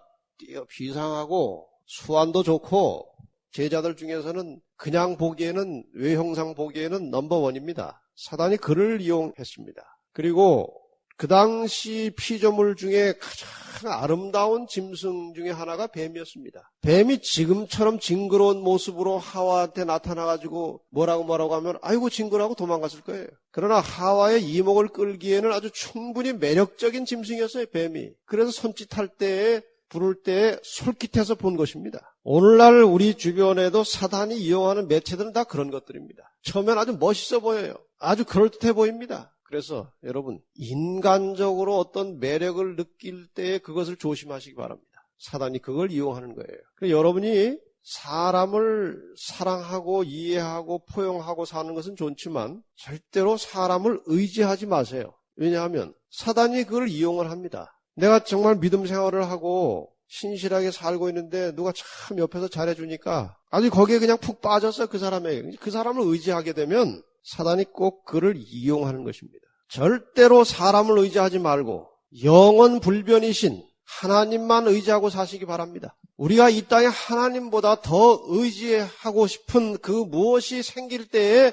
비상하고 수완도 좋고, 제자들 중에서는 그냥 보기에는, 외형상 보기에는 넘버원입니다. 사단이 그를 이용했습니다. 그리고 그 당시 피조물 중에 가장 아름다운 짐승 중에 하나가 뱀이었습니다. 뱀이 지금처럼 징그러운 모습으로 하와한테 나타나가지고 뭐라고 하면 아이고 징그러하고 도망갔을 거예요. 그러나 하와의 이목을 끌기에는 아주 충분히 매력적인 짐승이었어요, 뱀이. 그래서 손짓할 때에, 부를 때에 솔깃해서 본 것입니다. 오늘날 우리 주변에도 사단이 이용하는 매체들은 다 그런 것들입니다. 처음엔 아주 멋있어 보여요. 아주 그럴듯해 보입니다. 그래서 여러분, 인간적으로 어떤 매력을 느낄 때 그것을 조심하시기 바랍니다. 사단이 그걸 이용하는 거예요. 그러니까 여러분이 사람을 사랑하고 이해하고 포용하고 사는 것은 좋지만 절대로 사람을 의지하지 마세요. 왜냐하면 사단이 그걸 이용을 합니다. 내가 정말 믿음 생활을 하고 신실하게 살고 있는데 누가 참 옆에서 잘해주니까 아주 거기에 그냥 푹 빠졌어. 그 사람에게. 그 사람을 의지하게 되면 사단이 꼭 그를 이용하는 것입니다. 절대로 사람을 의지하지 말고 영원 불변이신 하나님만 의지하고 사시기 바랍니다. 우리가 이 땅에 하나님보다 더 의지하고 싶은 그 무엇이 생길 때에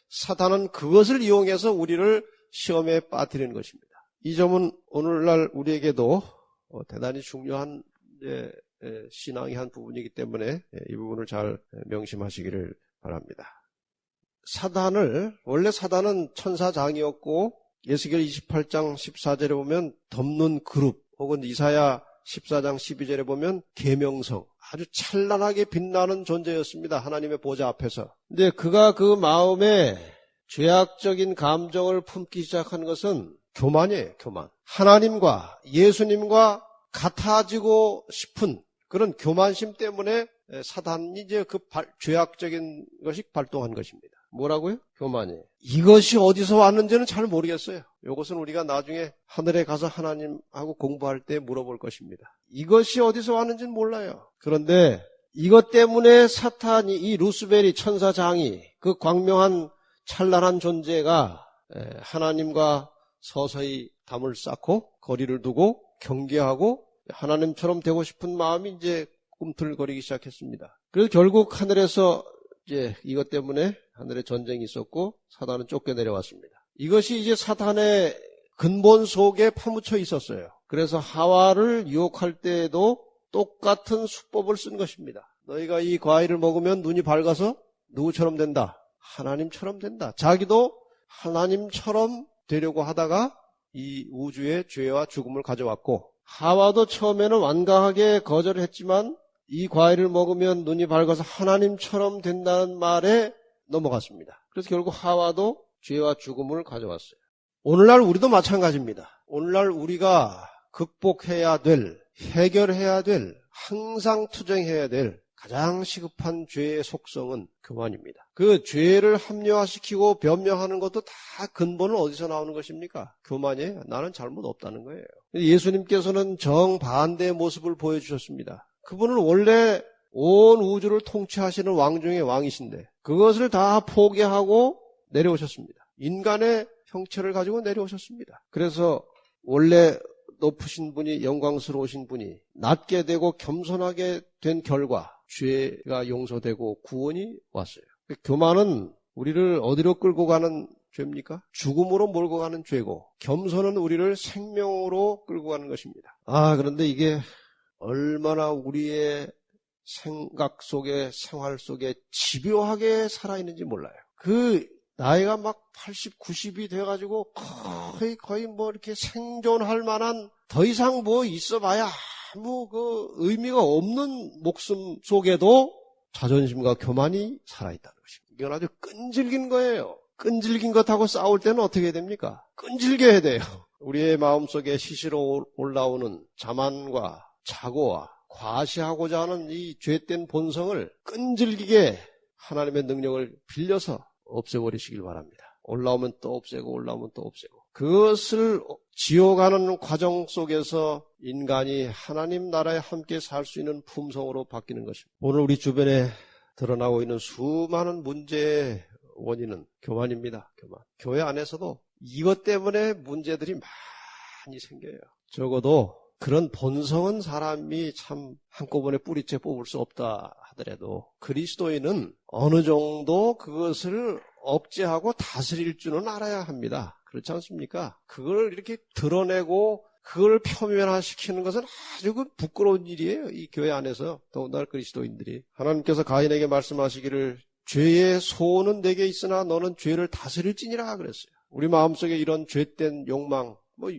사단은 그것을 이용해서 우리를 시험에 빠뜨리는 것입니다. 이 점은 오늘날 우리에게도 대단히 중요한 신앙의 한 부분이기 때문에 이 부분을 잘 명심하시기를 바랍니다. 원래 사단은 천사장이었고 에스겔 28장 14절에 보면 덮는 그룹, 혹은 이사야 14장 12절에 보면 계명성, 아주 찬란하게 빛나는 존재였습니다. 하나님의 보좌 앞에서. 근데 그가 그 마음에 죄악적인 감정을 품기 시작한 것은 교만이에요. 교만. 하나님과 예수님과 같아지고 싶은 그런 교만심 때문에 사단이 이제 그 죄악적인 것이 발동한 것입니다. 뭐라고요? 교만이에요. 이것이 어디서 왔는지는 잘 모르겠어요. 이것은 우리가 나중에 하늘에 가서 하나님하고 공부할 때 물어볼 것입니다. 이것이 어디서 왔는지는 몰라요. 그런데 이것 때문에 사탄이, 이 루스벨이, 천사장이, 그 광명한 찬란한 존재가 하나님과 서서히 담을 쌓고 거리를 두고 경계하고 하나님처럼 되고 싶은 마음이 이제 꿈틀거리기 시작했습니다. 그래서 결국 하늘에서 이제 이것 때문에 하늘에 전쟁이 있었고 사단은 쫓겨내려왔습니다. 이것이 이제 사탄의 근본 속에 파묻혀 있었어요. 그래서 하와를 유혹할 때에도 똑같은 수법을 쓴 것입니다. 너희가 이 과일을 먹으면 눈이 밝아서 누구처럼 된다? 하나님처럼 된다. 자기도 하나님처럼 되려고 하다가 이 우주에 죄와 죽음을 가져왔고, 하와도 처음에는 완강하게 거절을 했지만 이 과일을 먹으면 눈이 밝아서 하나님처럼 된다는 말에 넘어갔습니다. 그래서 결국 하와도 죄와 죽음을 가져왔어요. 오늘날 우리도 마찬가지입니다. 오늘날 우리가 극복해야 될, 해결해야 될, 항상 투쟁해야 될 가장 시급한 죄의 속성은 교만입니다. 그 죄를 합리화시키고 변명하는 것도 다 근본은 어디서 나오는 것입니까? 교만이에요. 나는 잘못 없다는 거예요. 예수님께서는 정반대의 모습을 보여주셨습니다. 그분은 원래 온 우주를 통치하시는 왕 중의 왕이신데 그것을 다 포기하고 내려오셨습니다. 인간의 형체를 가지고 내려오셨습니다. 그래서 원래 높으신 분이, 영광스러우신 분이 낮게 되고 겸손하게 된 결과 죄가 용서되고 구원이 왔어요. 교만은 우리를 어디로 끌고 가는 죄입니까? 죽음으로 몰고 가는 죄고, 겸손은 우리를 생명으로 끌고 가는 것입니다. 그런데 이게 얼마나 우리의 생각 속에, 생활 속에 집요하게 살아있는지 몰라요. 나이가 막 80, 90이 돼가지고 거의 뭐 이렇게 생존할 만한, 더 이상 뭐 있어봐야 아무 의미가 없는 목숨 속에도 자존심과 교만이 살아있다는 것입니다. 이건 아주 끈질긴 거예요. 끈질긴 것하고 싸울 때는 어떻게 해야 됩니까? 끈질게 해야 돼요. 우리의 마음속에 시시로 올라오는 자만과 자고와 과시하고자 하는 이 죄된 본성을 끈질기게 하나님의 능력을 빌려서 없애버리시길 바랍니다. 올라오면 또 없애고 올라오면 또 없애고, 그것을 지어가는 과정 속에서 인간이 하나님 나라에 함께 살 수 있는 품성으로 바뀌는 것입니다. 오늘 우리 주변에 드러나고 있는 수많은 문제의 원인은 교만입니다. 교만. 교회 안에서도 이것 때문에 문제들이 많이 생겨요. 적어도 그런 본성은 사람이 참 한꺼번에 뿌리째 뽑을 수 없다 하더라도 그리스도인은 어느 정도 그것을 억제하고 다스릴 줄은 알아야 합니다. 그렇지 않습니까? 그걸 이렇게 드러내고 그걸 표면화시키는 것은 아주 부끄러운 일이에요. 이 교회 안에서, 더군다나 그리스도인들이. 하나님께서 가인에게 말씀하시기를 죄의 소원은 내게 있으나 너는 죄를 다스릴지니라 그랬어요. 우리 마음속에 이런 죄된 욕망,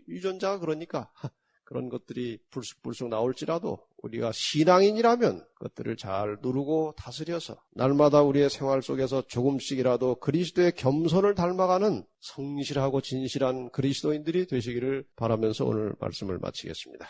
유전자가 그러니까 그런 것들이 불쑥불쑥 나올지라도 우리가 신앙인이라면 그것들을 잘 누르고 다스려서 날마다 우리의 생활 속에서 조금씩이라도 그리스도의 겸손을 닮아가는 성실하고 진실한 그리스도인들이 되시기를 바라면서 오늘 말씀을 마치겠습니다.